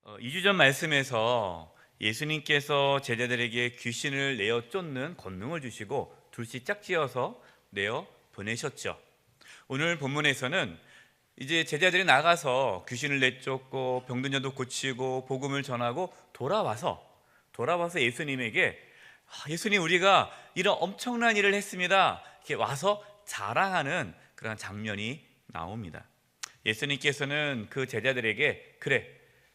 2주 전 말씀에서 예수님께서 제자들에게 귀신을 내어 쫓는 권능을 주시고 둘씩 짝지어서 내어 보내셨죠. 오늘 본문에서는 이제 제자들이 나가서 귀신을 내쫓고 병든 자도 고치고 복음을 전하고 돌아와서 예수님에게 예수님, 우리가 이런 엄청난 일을 했습니다, 이렇게 와서 자랑하는 그런 장면이 나옵니다. 예수님께서는 그 제자들에게 그래,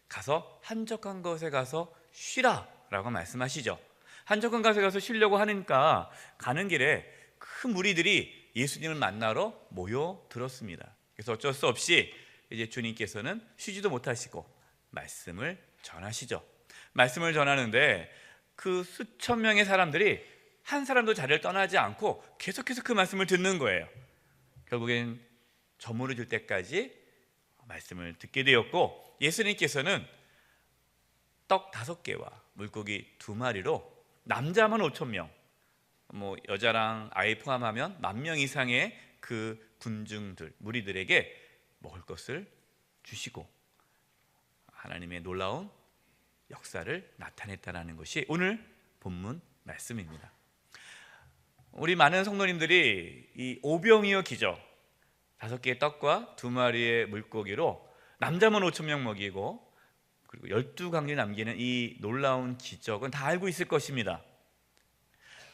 가서 한적한 곳에 가서 쉬라 라고 말씀하시죠. 한적한 곳에 가서 쉬려고 하니까 가는 길에 큰 무리들이 예수님을 만나러 모여들었습니다. 그래서 어쩔 수 없이 이제 주님께서는 쉬지도 못하시고 말씀을 전하시죠. 말씀을 전하는데 그 수천 명의 사람들이 한 사람도 자리를 떠나지 않고 계속해서 그 말씀을 듣는 거예요. 결국엔 저무르질 때까지 말씀을 듣게 되었고, 예수님께서는 떡 5개와 물고기 2마리로 남자만 5,000명, 여자랑 아이 포함하면 10,000명 이상의 그 군중들, 무리들에게 먹을 것을 주시고 하나님의 놀라운 역사를 나타냈다는 것이 오늘 본문 말씀입니다. 우리 많은 성도님들이 이 오병이어 기적, 5개의 떡과 2마리의 물고기로 남자만 5,000명 먹이고 그리고 12강리 남기는 이 놀라운 기적은 다 알고 있을 것입니다.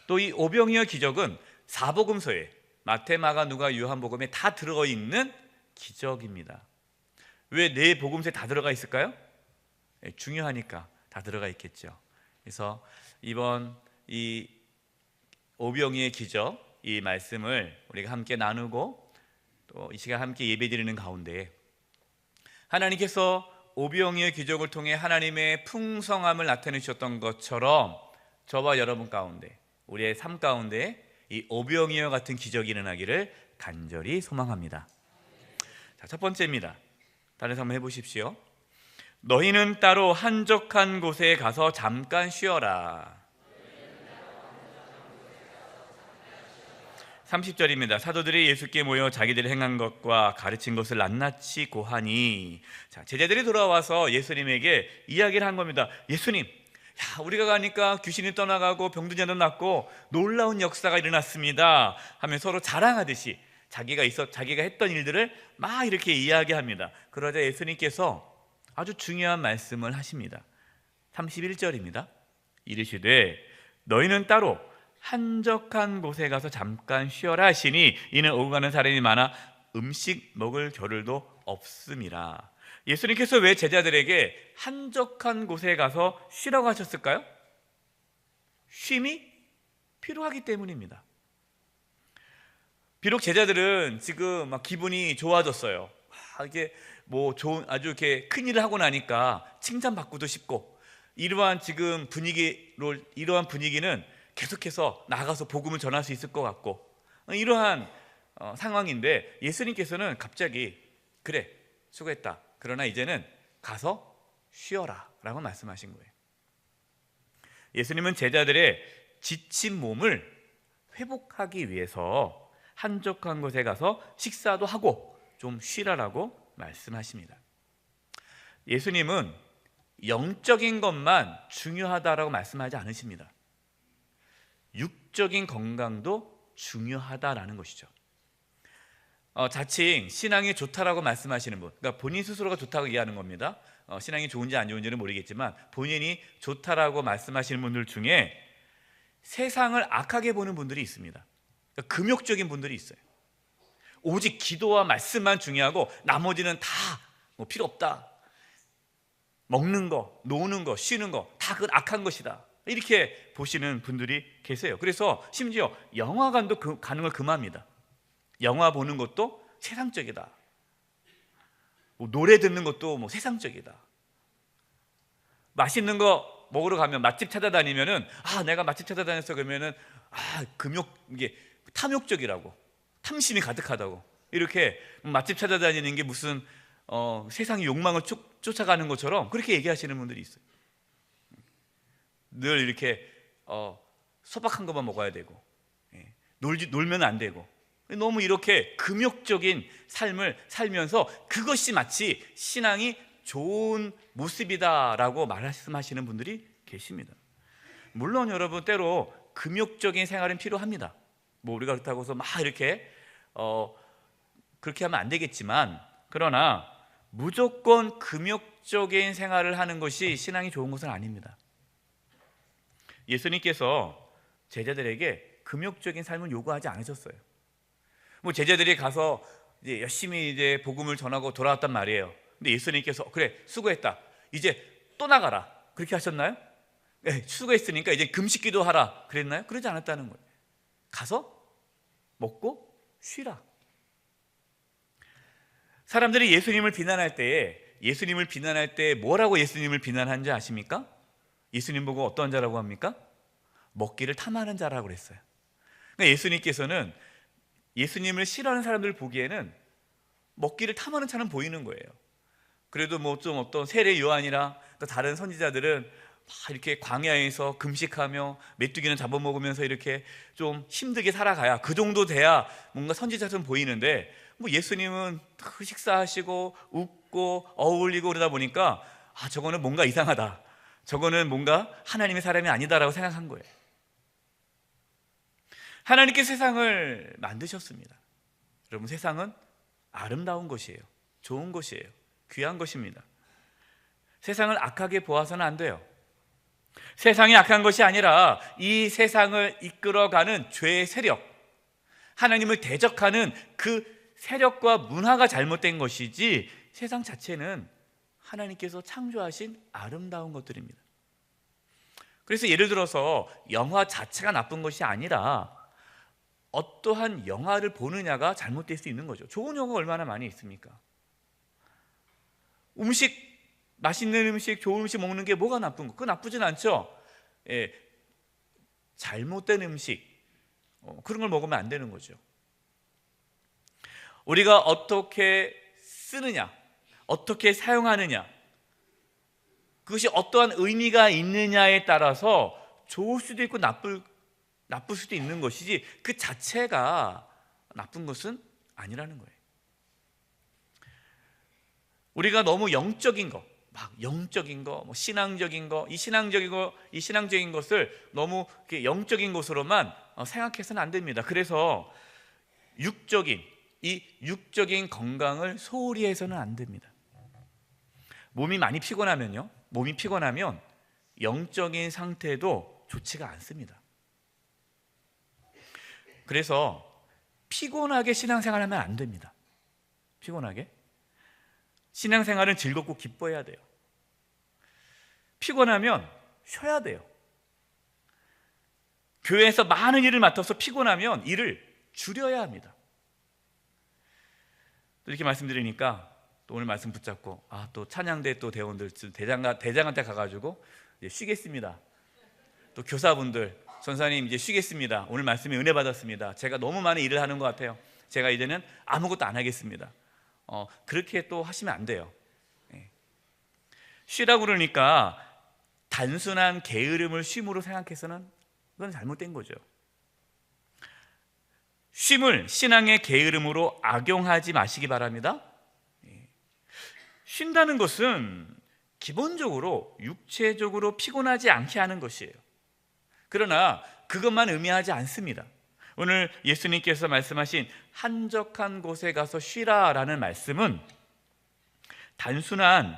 또 이 오병이어 기적은 사복음서에 마태, 마가, 누가, 요한복음에 다 들어있는 기적입니다. 왜 네 복음서에 다 들어가 있을까요? 중요하니까 다 들어가 있겠죠. 그래서 이번 이 오병이의 기적, 이 말씀을 우리가 함께 나누고 또 이 시간 함께 예배드리는 가운데 하나님께서 오병이의 기적을 통해 하나님의 풍성함을 나타내셨던 것처럼 저와 여러분 가운데, 우리의 삶 가운데 이 오병이어 같은 기적이 일어나기를 간절히 소망합니다. 자, 첫 번째입니다. 다른 한번 해보십시오. 너희는 따로 한적한 곳에 가서 잠깐 쉬어라. 30절입니다. 사도들이 예수께 모여 자기들이 행한 것과 가르친 것을 낱낱이 고하니, 자, 제자들이 돌아와서 예수님에게 이야기를 한 겁니다. 예수님, 우리가 가니까 귀신이 떠나가고 병든 자도 낫고 놀라운 역사가 일어났습니다 하면 서로 자랑하듯이 자기가 했던 일들을 막 이렇게 이야기합니다. 그러자 예수님께서 아주 중요한 말씀을 하십니다. 31절입니다. 이르시되 너희는 따로 한적한 곳에 가서 잠깐 쉬어라 하시니 이는 오고 가는 사람이 많아 음식 먹을 겨를도 없음이라. 예수님께서 왜 제자들에게 한적한 곳에 가서 쉬라고 하셨을까요? 쉼이 필요하기 때문입니다. 비록 제자들은 지금 막 기분이 좋아졌어요. 이게 아주 이렇게 큰 일을 하고 나니까 칭찬받고도 싶고, 이러한 분위기는 계속해서 나가서 복음을 전할 수 있을 것 같고, 이러한 상황인데 예수님께서는 갑자기 그래, 수고했다, 그러나 이제는 가서 쉬어라 라고 말씀하신 거예요. 예수님은 제자들의 지친 몸을 회복하기 위해서 한적한 곳에 가서 식사도 하고 좀 쉬라라고 말씀하십니다. 예수님은 영적인 것만 중요하다라고 말씀하지 않으십니다. 육적인 건강도 중요하다라는 것이죠. 자칭 신앙이 좋다라고 말씀하시는 분, 그러니까 본인 스스로가 좋다고 얘기하는 겁니다. 신앙이 좋은지 안 좋은지는 모르겠지만 본인이 좋다라고 말씀하시는 분들 중에 세상을 악하게 보는 분들이 있습니다. 그러니까 금욕적인 분들이 있어요. 오직 기도와 말씀만 중요하고 나머지는 다 필요 없다, 먹는 거, 노는 거, 쉬는 거 다 그건 악한 것이다, 이렇게 보시는 분들이 계세요. 그래서 심지어 영화관도 가는 걸 금합니다. 영화 보는 것도 세상적이다, 노래 듣는 것도 세상적이다. 맛있는 거 먹으러 가면 맛집 찾아다니면은 내가 맛집 찾아다녔어 그러면은 이게 탐욕적이라고, 탐심이 가득하다고, 이렇게 맛집 찾아다니는 게 무슨 세상의 욕망을 쫓아가는 것처럼 그렇게 얘기하시는 분들이 있어요. 늘 이렇게 소박한 것만 먹어야 되고, 놀면 안 되고, 너무 이렇게 금욕적인 삶을 살면서 그것이 마치 신앙이 좋은 모습이다라고 말씀하시는 분들이 계십니다. 물론 여러분, 때로 금욕적인 생활은 필요합니다. 뭐 우리가 그렇다고 해서 막 이렇게 그렇게 하면 안 되겠지만, 그러나 무조건 금욕적인 생활을 하는 것이 신앙이 좋은 것은 아닙니다. 예수님께서 제자들에게 금욕적인 삶을 요구하지 않으셨어요. 뭐 제자들이 가서 이제 열심히 이제 복음을 전하고 돌아왔단 말이에요. 근데 예수님께서 그래, 수고했다, 이제 또 나가라, 그렇게 하셨나요? 네, 수고했으니까 이제 금식기도 하라 그랬나요? 그러지 않았다는 거예요. 가서 먹고 쉬라. 사람들이 예수님을 비난할 때 뭐라고 예수님을 비난한지 아십니까? 예수님 보고 어떤 자라고 합니까? 먹기를 탐하는 자라고 그랬어요. 그러니까 예수님께서는 예수님을 싫어하는 사람들 보기에는 먹기를 탐하는 자는 보이는 거예요. 그래도 뭐 좀 어떤 세례 요한이나 또 다른 선지자들은 막 이렇게 광야에서 금식하며 메뚜기는 잡아먹으면서 이렇게 좀 힘들게 살아가야, 그 정도 돼야 뭔가 선지자처럼 보이는데, 뭐 예수님은 식사하시고 웃고 어울리고 그러다 보니까 저거는 뭔가 이상하다, 저거는 뭔가 하나님의 사람이 아니다라고 생각한 거예요. 하나님께 세상을 만드셨습니다. 여러분, 세상은 아름다운 것이에요. 좋은 것이에요. 귀한 것입니다. 세상을 악하게 보아서는 안 돼요. 세상이 악한 것이 아니라 이 세상을 이끌어가는 죄의 세력, 하나님을 대적하는 그 세력과 문화가 잘못된 것이지, 세상 자체는 하나님께서 창조하신 아름다운 것들입니다. 그래서 예를 들어서 영화 자체가 나쁜 것이 아니라 어떠한 영화를 보느냐가 잘못될 수 있는 거죠. 좋은 영화가 얼마나 많이 있습니까? 맛있는 음식, 좋은 음식 먹는 게 뭐가 나쁜 거? 그거 나쁘진 않죠. 예, 잘못된 음식, 그런 걸 먹으면 안 되는 거죠. 우리가 어떻게 쓰느냐, 어떻게 사용하느냐, 그것이 어떠한 의미가 있느냐에 따라서 좋을 수도 있고 나쁠 수도 있는 것이지, 그 자체가 나쁜 것은 아니라는 거예요. 우리가 너무 영적인 거, 뭐 신앙적인 거, 이 신앙적인 것을 너무 영적인 것으로만 생각해서는 안 됩니다. 그래서 육적인 건강을 소홀히 해서는 안 됩니다. 몸이 피곤하면 영적인 상태도 좋지가 않습니다. 그래서 피곤하게 신앙생활하면 안 됩니다. 피곤하게 신앙생활은 즐겁고 기뻐해야 돼요. 피곤하면 쉬어야 돼요. 교회에서 많은 일을 맡아서 피곤하면 일을 줄여야 합니다. 또 이렇게 말씀드리니까 또 오늘 말씀 붙잡고 또 찬양대 또 대원들 대장한테 가가지고 이제 쉬겠습니다. 또 교사분들, 전사님 이제 쉬겠습니다. 오늘 말씀에 은혜 받았습니다. 제가 너무 많은 일을 하는 것 같아요. 제가 이제는 아무것도 안 하겠습니다. 그렇게 또 하시면 안 돼요. 쉬라고 그러니까 단순한 게으름을 쉼으로 생각해서는 그건 잘못된 거죠. 쉼을 신앙의 게으름으로 악용하지 마시기 바랍니다. 쉰다는 것은 기본적으로 육체적으로 피곤하지 않게 하는 것이에요. 그러나 그것만 의미하지 않습니다. 오늘 예수님께서 말씀하신 한적한 곳에 가서 쉬라라는 말씀은 단순한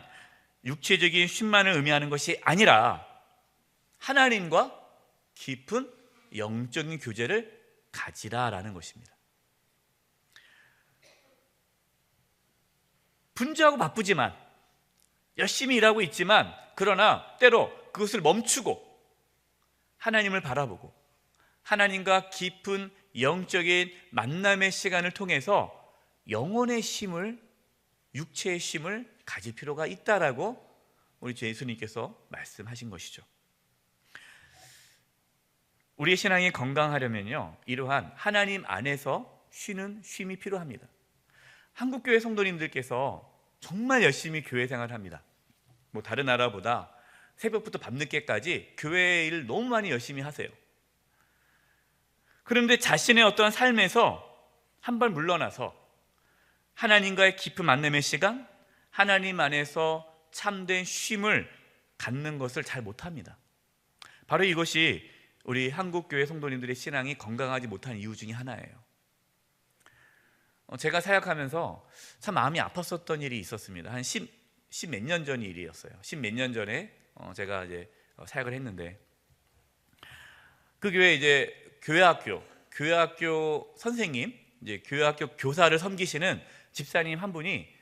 육체적인 쉼만을 의미하는 것이 아니라 하나님과 깊은 영적인 교제를 가지라라는 것입니다. 분주하고 바쁘지만 열심히 일하고 있지만, 그러나 때로 그것을 멈추고 하나님을 바라보고 하나님과 깊은 영적인 만남의 시간을 통해서 영혼의 쉼을, 육체의 쉼을 가질 필요가 있다라고 우리 주 예수님께서 말씀하신 것이죠. 우리의 신앙이 건강하려면요, 이러한 하나님 안에서 쉬는 쉼이 필요합니다. 한국교회 성도님들께서 정말 열심히 교회 생활합니다. 뭐 다른 나라보다 새벽부터 밤늦게까지 교회 일 너무 많이 열심히 하세요. 그런데 자신의 어떠한 삶에서 한 발 물러나서 하나님과의 깊은 만남의 시간, 하나님 안에서 참된 쉼을 갖는 것을 잘 못합니다. 바로 이것이 우리 한국교회 성도님들의 신앙이 건강하지 못한 이유 중에 하나예요. 제가 사역하면서 참 마음이 아팠었던 일이 있었습니다. 한 10 몇 년 전 일이었어요. 10 몇 년 전에 제가 이제 사역을 했는데, 그 교회 이제 교회학교 선생님, 이제 교회학교 교사를 섬기시는 집사님 한 분이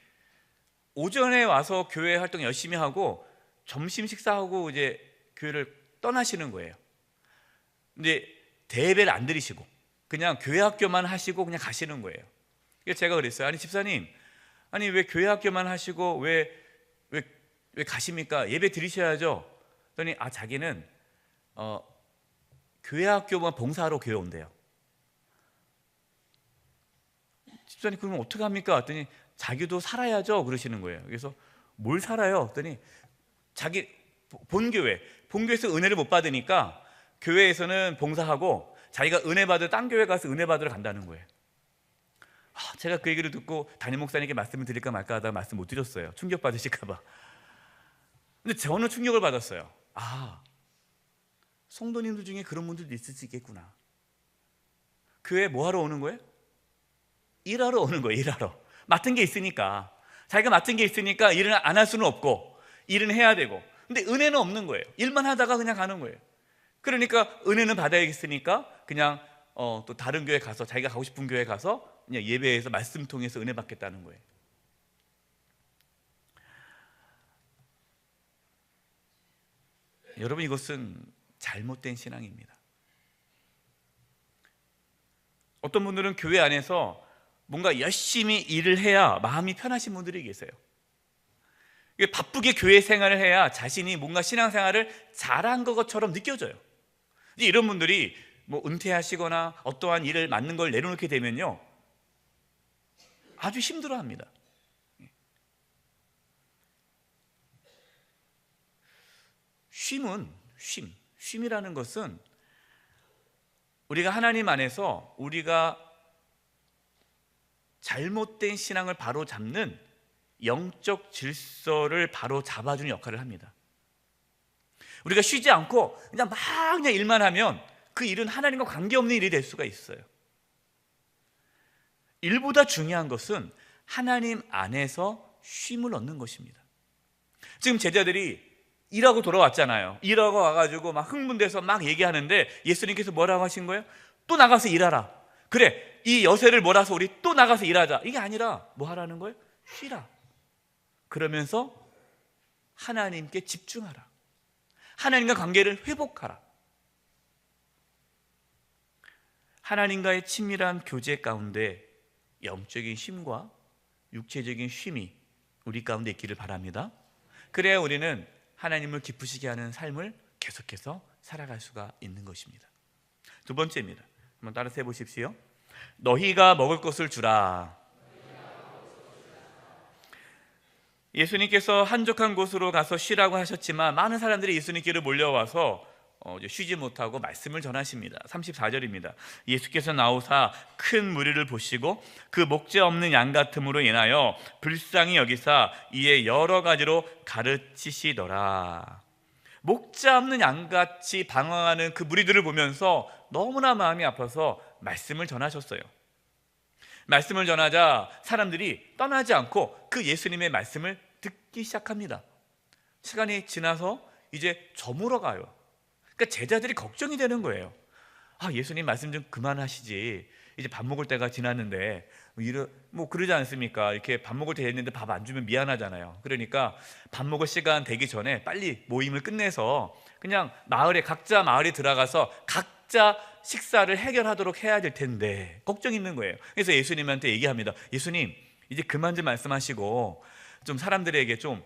오전에 와서 교회 활동 열심히 하고 점심 식사하고 이제 교회를 떠나시는 거예요. 근데 대예배를 안 드리시고 그냥 교회학교만 하시고 그냥 가시는 거예요. 그래서 제가 그랬어요. 아니 집사님, 아니 왜 교회학교만 하시고 왜 가십니까? 예배 드리셔야죠. 그랬더니 자기는 교회학교만 봉사하러 교회 온대요. 집사님 그러면 어떻게 합니까? 그랬더니 자기도 살아야죠 그러시는 거예요. 그래서 뭘 살아요? 그랬더니 자기 본교회에서 은혜를 못 받으니까 교회에서는 봉사하고 자기가 은혜 받을 딴 교회 가서 은혜 받으러 간다는 거예요. 제가 그 얘기를 듣고 담임 목사님께 말씀을 드릴까 말까 하다가 말씀 못 드렸어요. 충격 받으실까 봐. 근데 저는 충격을 받았어요. 성도님들 중에 그런 분들도 있을 수 있겠구나. 교회 뭐 하러 오는 거예요? 일하러 오는 거예요. 일하러. 맡은 게 있으니까. 자기가 맡은 게 있으니까 일을 안 할 수는 없고 일은 해야 되고, 근데 은혜는 없는 거예요. 일만 하다가 그냥 가는 거예요. 그러니까 은혜는 받아야겠으니까 그냥 또 다른 교회 가서, 자기가 가고 싶은 교회 가서 그냥 예배에서 말씀 통해서 은혜 받겠다는 거예요. 여러분, 이것은 잘못된 신앙입니다. 어떤 분들은 교회 안에서 뭔가 열심히 일을 해야 마음이 편하신 분들이 계세요. 바쁘게 교회 생활을 해야 자신이 뭔가 신앙생활을 잘한 것처럼 느껴져요. 이런 분들이 뭐 은퇴하시거나 어떠한 일을 맡는 걸 내려놓게 되면요, 아주 힘들어합니다. 쉼이라는 것은 우리가 하나님 안에서 우리가 잘못된 신앙을 바로 잡는 영적 질서를 바로 잡아주는 역할을 합니다. 우리가 쉬지 않고 그냥 일만 하면 그 일은 하나님과 관계없는 일이 될 수가 있어요. 일보다 중요한 것은 하나님 안에서 쉼을 얻는 것입니다. 지금 제자들이 일하고 돌아왔잖아요. 일하고 와가지고 막 흥분돼서 막 얘기하는데 예수님께서 뭐라고 하신 거예요? 또 나가서 일하라. 그래, 이 여세를 몰아서 우리 또 나가서 일하자. 이게 아니라 뭐 하라는 거예요? 쉬라. 그러면서 하나님께 집중하라. 하나님과 관계를 회복하라. 하나님과의 친밀한 교제 가운데 영적인 쉼과 육체적인 쉼이 우리 가운데 있기를 바랍니다. 그래야 우리는 하나님을 기쁘시게 하는 삶을 계속해서 살아갈 수가 있는 것입니다. 두 번째입니다. 한번 따라서 해보십시오. 너희가 먹을 것을 주라. 예수님께서 한적한 곳으로 가서 쉬라고 하셨지만 많은 사람들이 예수님께로 몰려와서 쉬지 못하고 말씀을 전하십니다. 34절입니다. 예수께서 나오사 큰 무리를 보시고 그 목재 없는 양 같음으로 인하여 불쌍히 여기사 이에 여러 가지로 가르치시더라. 목재 없는 양같이 방황하는 그 무리들을 보면서 너무나 마음이 아파서 말씀을 전하셨어요. 말씀을 전하자 사람들이 떠나지 않고 그 예수님의 말씀을 듣기 시작합니다. 시간이 지나서 이제 저물어 가요. 그러니까 제자들이 걱정이 되는 거예요. 예수님 말씀 좀 그만하시지. 이제 밥 먹을 때가 지났는데 뭐 그러지 않습니까? 이렇게 밥 먹을 때 됐는데 밥 안 주면 미안하잖아요. 그러니까 밥 먹을 시간 되기 전에 빨리 모임을 끝내서 그냥 각자 마을에 들어가서 각자 식사를 해결하도록 해야 될 텐데 걱정이 있는 거예요. 그래서 예수님한테 얘기합니다. 예수님, 이제 그만 좀 말씀하시고 좀 사람들에게 좀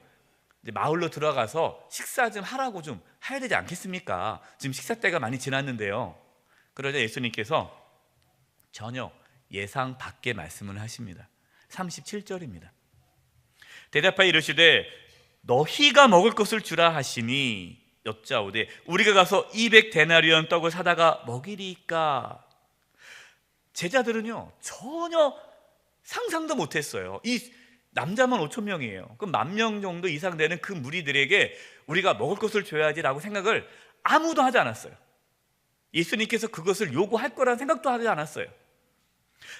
이제 마을로 들어가서 식사 좀 하라고 좀 해야 되지 않겠습니까? 지금 식사 때가 많이 지났는데요. 그러자 예수님께서 전혀 예상 밖의 말씀을 하십니다. 37절입니다. 대답하여 이르시되 너희가 먹을 것을 주라 하시니 여짜오되 우리가 가서 200데나리온 떡을 사다가 먹이리까. 제자들은요 전혀 상상도 못했어요. 이 남자만 5천 명이에요. 그럼 10,000명 정도 이상 되는 그 무리들에게 우리가 먹을 것을 줘야지라고 생각을 아무도 하지 않았어요. 예수님께서 그것을 요구할 거라는 생각도 하지 않았어요.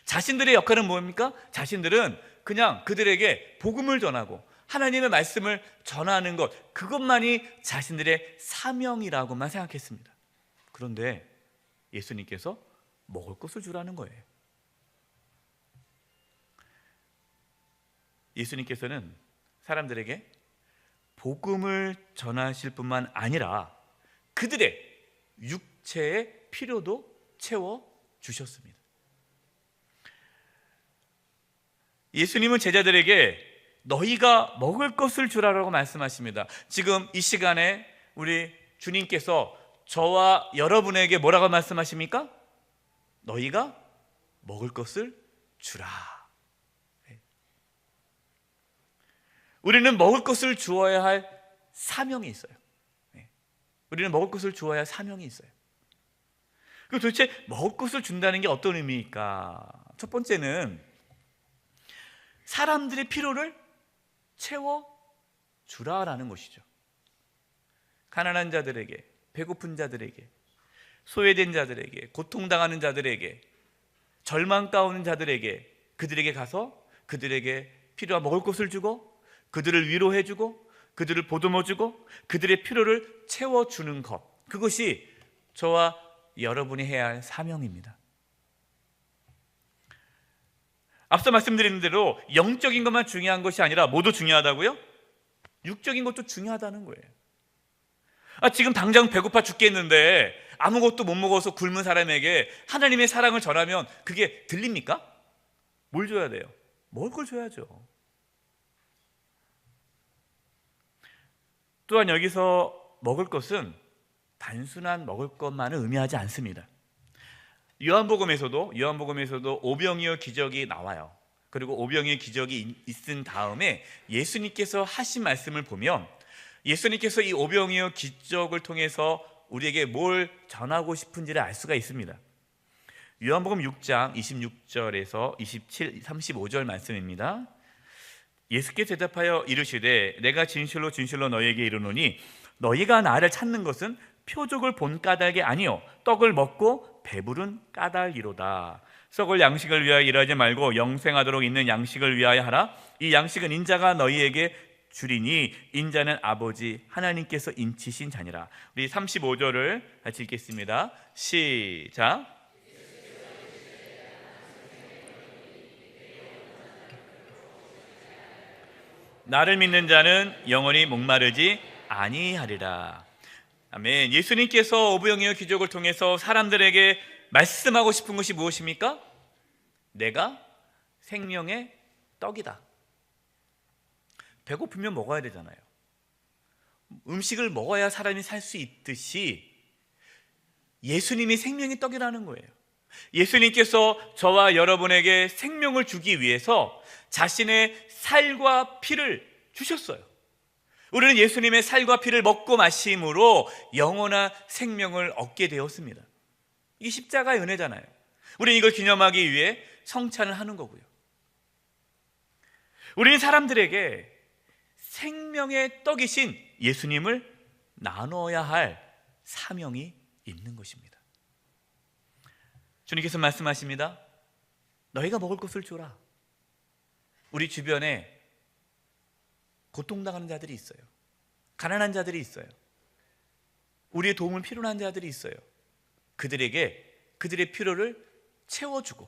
자신들의 역할은 뭡니까? 자신들은 그냥 그들에게 복음을 전하고 하나님의 말씀을 전하는 것, 그것만이 자신들의 사명이라고만 생각했습니다. 그런데 예수님께서 먹을 것을 주라는 거예요. 예수님께서는 사람들에게 복음을 전하실 뿐만 아니라 그들의 육체의 필요도 채워주셨습니다. 예수님은 제자들에게 너희가 먹을 것을 주라라고 말씀하십니다. 지금 이 시간에 우리 주님께서 저와 여러분에게 뭐라고 말씀하십니까? 너희가 먹을 것을 주라. 우리는 먹을 것을 주어야 할 사명이 있어요. 우리는 먹을 것을 주어야 할 사명이 있어요. 그럼 도대체 먹을 것을 준다는 게 어떤 의미일까? 첫 번째는 사람들의 필요를 채워주라라는 것이죠. 가난한 자들에게, 배고픈 자들에게, 소외된 자들에게, 고통당하는 자들에게, 절망 가운데 자들에게, 그들에게 가서 그들에게 필요한 먹을 것을 주고 그들을 위로해주고 그들을 보듬어주고 그들의 필요를 채워주는 것, 그것이 저와 여러분이 해야 할 사명입니다. 앞서 말씀드린 대로 영적인 것만 중요한 것이 아니라 뭐도 중요하다고요? 육적인 것도 중요하다는 거예요. 지금 당장 배고파 죽겠는데 아무것도 못 먹어서 굶은 사람에게 하나님의 사랑을 전하면 그게 들립니까? 뭘 줘야 돼요? 먹을 걸 줘야죠. 또한 여기서 먹을 것은 단순한 먹을 것만을 의미하지 않습니다. 요한복음에서도 오병이어 기적이 나와요. 그리고 오병이어 기적이 있은 다음에 예수님께서 하신 말씀을 보면 예수님께서 이 오병이어 기적을 통해서 우리에게 뭘 전하고 싶은지를 알 수가 있습니다. 요한복음 6장 26절에서 27, 35절 말씀입니다. 예수께서 대답하여 이르시되 내가 진실로 진실로 너희에게 이르노니 너희가 나를 찾는 것은 표적을 본 까닭이 아니요 떡을 먹고 배부른 까닭이로다. 썩을 양식을 위하여 일하지 말고 영생하도록 있는 양식을 위하여 하라. 이 양식은 인자가 너희에게 주리니 인자는 아버지 하나님께서 인치신 자니라. 우리 35절을 같이 읽겠습니다. 시작. 나를 믿는 자는 영원히 목마르지 아니하리라. 아멘. 예수님께서 오병이어 기적을 통해서 사람들에게 말씀하고 싶은 것이 무엇입니까? 내가 생명의 떡이다. 배고프면 먹어야 되잖아요. 음식을 먹어야 사람이 살 수 있듯이 예수님이 생명의 떡이라는 거예요. 예수님께서 저와 여러분에게 생명을 주기 위해서 자신의 살과 피를 주셨어요. 우리는 예수님의 살과 피를 먹고 마심으로 영원한 생명을 얻게 되었습니다. 이게 십자가의 은혜잖아요. 우리는 이걸 기념하기 위해 성찬을 하는 거고요. 우리는 사람들에게 생명의 떡이신 예수님을 나눠야 할 사명이 있는 것입니다. 주님께서 말씀하십니다. 너희가 먹을 것을 줘라. 우리 주변에 고통당하는 자들이 있어요. 가난한 자들이 있어요. 우리의 도움을 필요로 하는 자들이 있어요. 그들에게 그들의 필요를 채워주고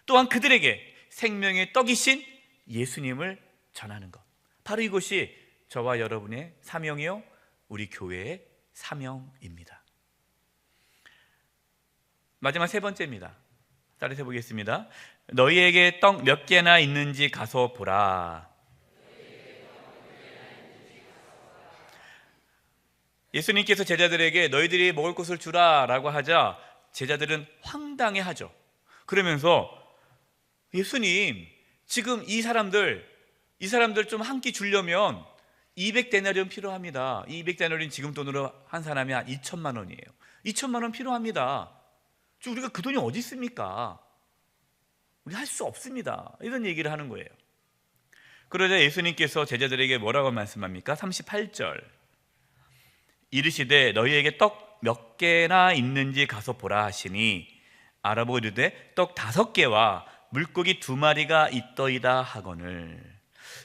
또한 그들에게 생명의 떡이신 예수님을 전하는 것, 바로 이것이 저와 여러분의 사명이요 우리 교회의 사명입니다. 마지막 세 번째입니다. 따라서 보겠습니다. 너희에게 떡 몇 개나 있는지 가서 보라. 예수님께서 제자들에게 너희들이 먹을 것을 주라 라고 하자 제자들은 황당해하죠. 그러면서 예수님, 지금 이 사람들 좀 한 끼 주려면 200데나리온 필요합니다. 200데나리온 지금 돈으로 한 사람이 한 2천만 원이에요. 2천만 원 필요합니다. 우리가 그 돈이 어디 있습니까? 우리 할 수 없습니다. 이런 얘기를 하는 거예요. 그러자 예수님께서 제자들에게 뭐라고 말씀합니까? 38절. 이르시되 너희에게 떡 몇 개나 있는지 가서 보라 하시니 알아보고 이르되 떡 5개와 물고기 2마리가 있더이다 하거늘.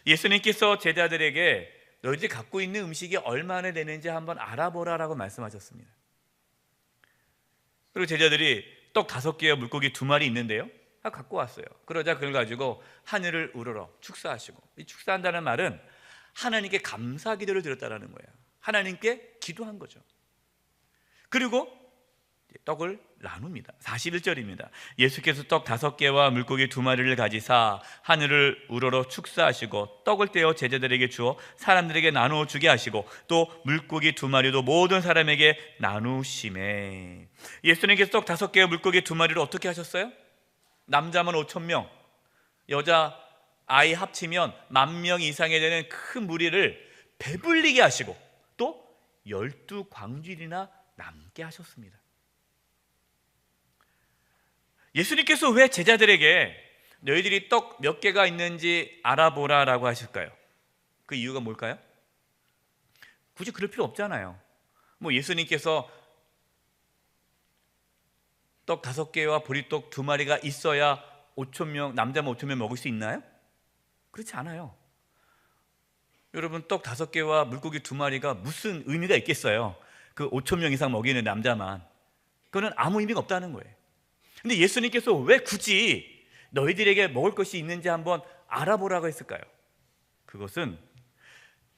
예수님께서 제자들에게 너희들이 갖고 있는 음식이 얼마나 되는지 한번 알아보라라고 말씀하셨습니다. 그리고 제자들이 떡 5개와 물고기 2마리 있는데요, 갖고 왔어요. 그러자 그걸 가지고 하늘을 우러러 축사하시고, 이 축사한다는 말은 하나님께 감사 기도를 드렸다라는 거예요. 하나님께 기도한 거죠. 그리고 떡을 나눕니다. 41절입니다. 예수께서 떡 5개와 물고기 2마리를 가지사 하늘을 우러러 축사하시고 떡을 떼어 제자들에게 주어 사람들에게 나누어 주게 하시고 또 물고기 2마리도 모든 사람에게 나누시매. 예수님께서 떡 5개와 물고기 2마리를 어떻게 하셨어요? 남자만 5,000명, 여자 아이 합치면 10,000명 이상이 되는 큰 무리를 배불리게 하시고 또 12광질이나 남게 하셨습니다. 예수님께서 왜 제자들에게 너희들이 떡 몇 개가 있는지 알아보라라고 하실까요? 그 이유가 뭘까요? 굳이 그럴 필요 없잖아요. 예수님께서 떡 5개와 보리떡 2마리가 있어야 5,000명, 남자만 5,000명 먹을 수 있나요? 그렇지 않아요. 여러분, 떡 5개와 물고기 2마리가 무슨 의미가 있겠어요? 그 5,000명 이상 먹이는 남자만. 그거는 아무 의미가 없다는 거예요. 근데 예수님께서 왜 굳이 너희들에게 먹을 것이 있는지 한번 알아보라고 했을까요? 그것은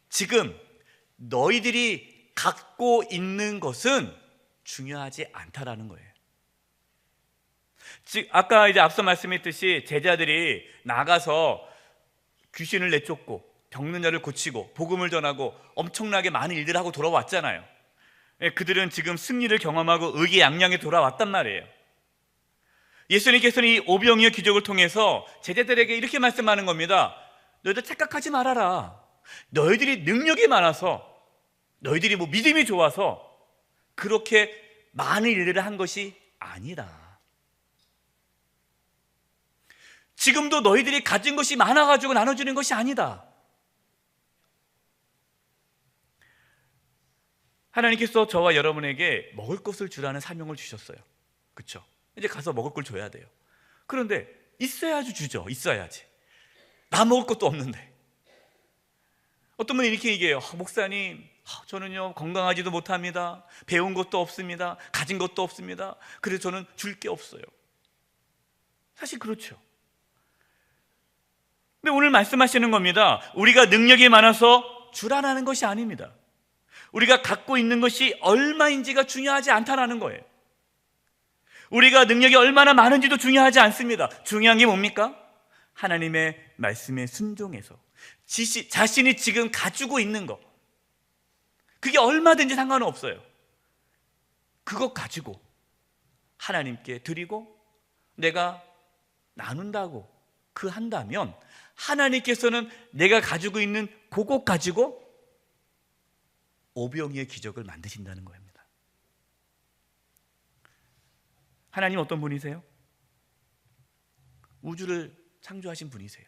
지금 너희들이 갖고 있는 것은 중요하지 않다라는 거예요. 즉 아까 앞서 말씀했듯이 제자들이 나가서 귀신을 내쫓고 병든 자를 고치고 복음을 전하고 엄청나게 많은 일들을 하고 돌아왔잖아요. 그들은 지금 승리를 경험하고 의기양양에 돌아왔단 말이에요. 예수님께서는 이 오병이어 기적을 통해서 제자들에게 이렇게 말씀하는 겁니다. 너희들 착각하지 말아라. 너희들이 능력이 많아서, 너희들이 믿음이 좋아서 그렇게 많은 일들을 한 것이 아니다. 지금도 너희들이 가진 것이 많아가지고 나눠주는 것이 아니다. 하나님께서 저와 여러분에게 먹을 것을 주라는 사명을 주셨어요. 그렇죠? 이제 가서 먹을 걸 줘야 돼요. 그런데 있어야지 주죠. 있어야지. 나 먹을 것도 없는데. 어떤 분이 이렇게 얘기해요. 목사님, 저는요 건강하지도 못합니다. 배운 것도 없습니다. 가진 것도 없습니다. 그래서 저는 줄 게 없어요. 사실 그렇죠. 근데 오늘 말씀하시는 겁니다. 우리가 능력이 많아서 주라는 것이 아닙니다. 우리가 갖고 있는 것이 얼마인지가 중요하지 않다라는 거예요. 우리가 능력이 얼마나 많은지도 중요하지 않습니다. 중요한 게 뭡니까? 하나님의 말씀에 순종해서 자신이 지금 가지고 있는 것, 그게 얼마든지 상관은 없어요. 그것 가지고 하나님께 드리고 내가 나눈다고 한다면 하나님께서는 내가 가지고 있는 그것 가지고 오병이의 기적을 만드신다는 겁니다. 하나님 어떤 분이세요? 우주를 창조하신 분이세요.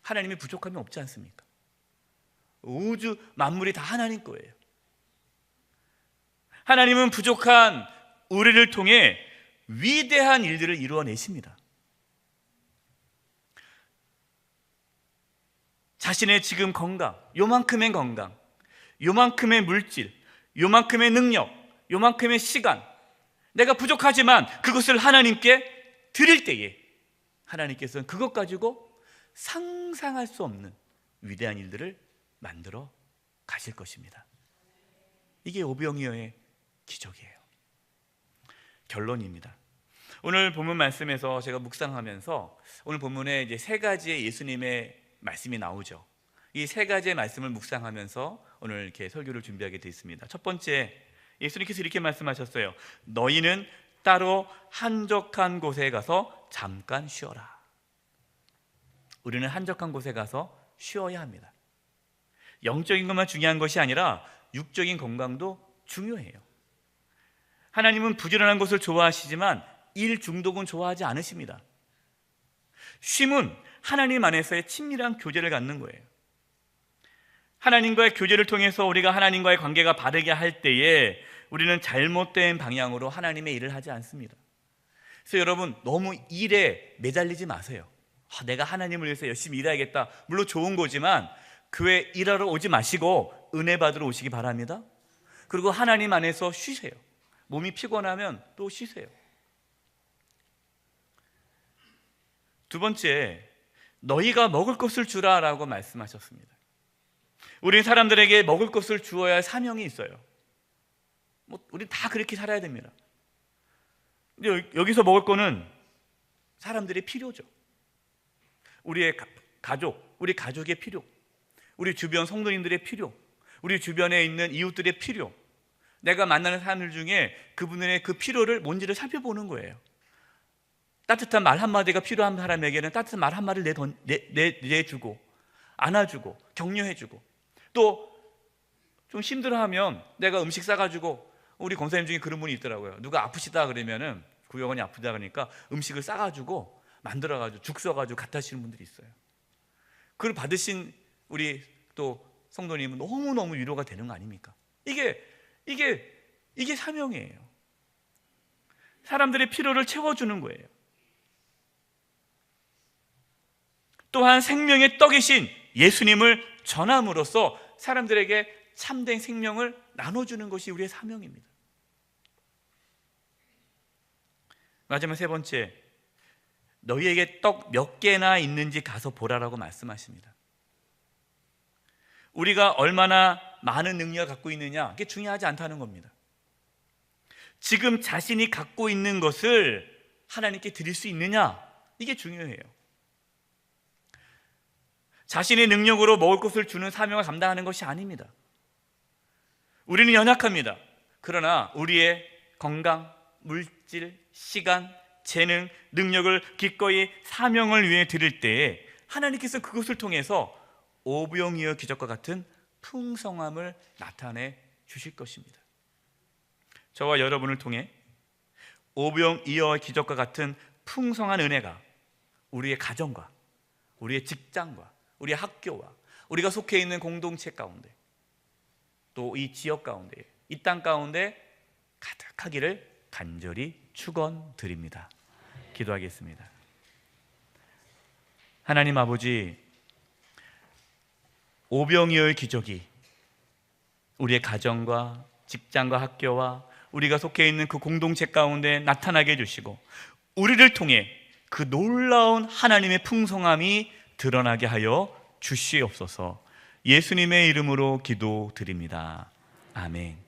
하나님이 부족함이 없지 않습니까? 우주 만물이 다 하나님 거예요. 하나님은 부족한 우리를 통해 위대한 일들을 이루어내십니다. 자신의 지금 건강, 요만큼의 건강, 요만큼의 물질, 요만큼의 능력, 요만큼의 시간, 내가 부족하지만 그것을 하나님께 드릴 때에 하나님께서는 그것 가지고 상상할 수 없는 위대한 일들을 만들어 가실 것입니다. 이게 오병이어의 기적이에요. 결론입니다. 오늘 본문 말씀에서 제가 묵상하면서 오늘 본문에 이제 3가지의 예수님의 말씀이 나오죠. 이 3가지의 말씀을 묵상하면서 오늘 이렇게 설교를 준비하게 되어 있습니다. 첫 번째, 예수님께서 이렇게 말씀하셨어요. 너희는 따로 한적한 곳에 가서 잠깐 쉬어라. 우리는 한적한 곳에 가서 쉬어야 합니다. 영적인 것만 중요한 것이 아니라 육적인 건강도 중요해요. 하나님은 부지런한 것을 좋아하시지만 일 중독은 좋아하지 않으십니다. 쉼은 하나님 안에서의 친밀한 교제를 갖는 거예요. 하나님과의 교제를 통해서 우리가 하나님과의 관계가 바르게 할 때에 우리는 잘못된 방향으로 하나님의 일을 하지 않습니다. 그래서 여러분, 너무 일에 매달리지 마세요. 내가 하나님을 위해서 열심히 일해야겠다. 물론 좋은 거지만 교회 일하러 오지 마시고 은혜 받으러 오시기 바랍니다. 그리고 하나님 안에서 쉬세요. 몸이 피곤하면 또 쉬세요. 두 번째, 너희가 먹을 것을 주라 라고 말씀하셨습니다. 우리 사람들에게 먹을 것을 주어야 할 사명이 있어요. 우리 다 그렇게 살아야 됩니다. 근데 여기서 먹을 거는 사람들의 필요죠. 우리의 가족, 우리 가족의 필요, 우리 주변 성도님들의 필요, 우리 주변에 있는 이웃들의 필요, 내가 만나는 사람들 중에 그분의 그 필요를 뭔지를 살펴보는 거예요. 따뜻한 말 한마디가 필요한 사람에게는 따뜻한 말 한마디를 내주고 안아주고 격려해주고, 또 좀 힘들어하면 내가 음식 싸가지고, 우리 권사님 중에 그런 분이 있더라고요. 누가 아프시다 그러면은, 구역원이 아프다 그러니까 음식을 싸가지고 만들어가지고 죽 써가지고 갖다 주시는 분들이 있어요. 그걸 받으신 우리 또 성도님은 너무너무 위로가 되는 거 아닙니까? 이게 사명이에요. 사람들의 필요를 채워주는 거예요. 또한 생명의 떡이신 예수님을 전함으로써 사람들에게 참된 생명을 나눠주는 것이 우리의 사명입니다. 마지막 세 번째, 너희에게 떡 몇 개나 있는지 가서 보라라고 말씀하십니다. 우리가 얼마나 많은 능력을 갖고 있느냐, 그게 중요하지 않다는 겁니다. 지금 자신이 갖고 있는 것을 하나님께 드릴 수 있느냐, 이게 중요해요. 자신의 능력으로 먹을 것을 주는 사명을 감당하는 것이 아닙니다. 우리는 연약합니다. 그러나 우리의 건강, 물질, 시간, 재능, 능력을 기꺼이 사명을 위해 드릴 때에 하나님께서 그것을 통해서 오병이어 기적과 같은 풍성함을 나타내 주실 것입니다. 저와 여러분을 통해 오병이어 기적과 같은 풍성한 은혜가 우리의 가정과 우리의 직장과 우리의 학교와 우리가 속해 있는 공동체 가운데, 또 이 지역 가운데, 이 땅 가운데 가득하기를 간절히 축원드립니다. 기도하겠습니다. 하나님 아버지, 오병이어의 기적이 우리의 가정과 직장과 학교와 우리가 속해 있는 그 공동체 가운데 나타나게 해주시고, 우리를 통해 그 놀라운 하나님의 풍성함이 드러나게 하여 주시옵소서. 예수님의 이름으로 기도드립니다. 아멘.